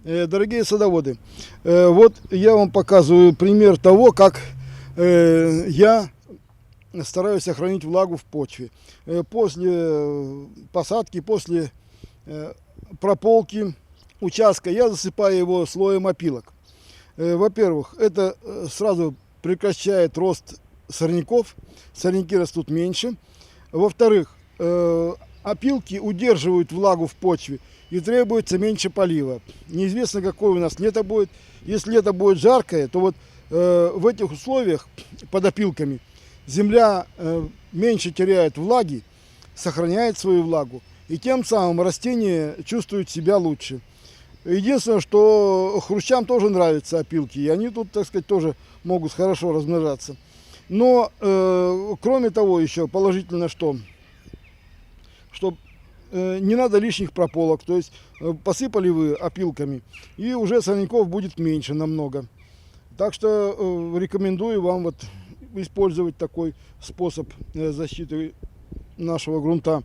Дорогие садоводы, вот я вам показываю пример того, как я стараюсь сохранить влагу в почве. После посадки, после прополки участка я засыпаю его слоем опилок. Во-первых, это сразу прекращает рост сорняков, сорняки растут меньше. Во-вторых, опилки удерживают влагу в почве и требуется меньше полива. Неизвестно, какое у нас лето будет. Если лето будет жаркое, то вот в этих условиях под опилками земля меньше теряет влаги, сохраняет свою влагу, и тем самым растения чувствуют себя лучше. Единственное, что хрущам тоже нравятся опилки, и они тут, так сказать, тоже могут хорошо размножаться. Но кроме того, еще положительно что не надо лишних прополок, то есть посыпали вы опилками, и уже сорняков будет меньше намного. Так что рекомендую вам вот использовать такой способ защиты нашего грунта.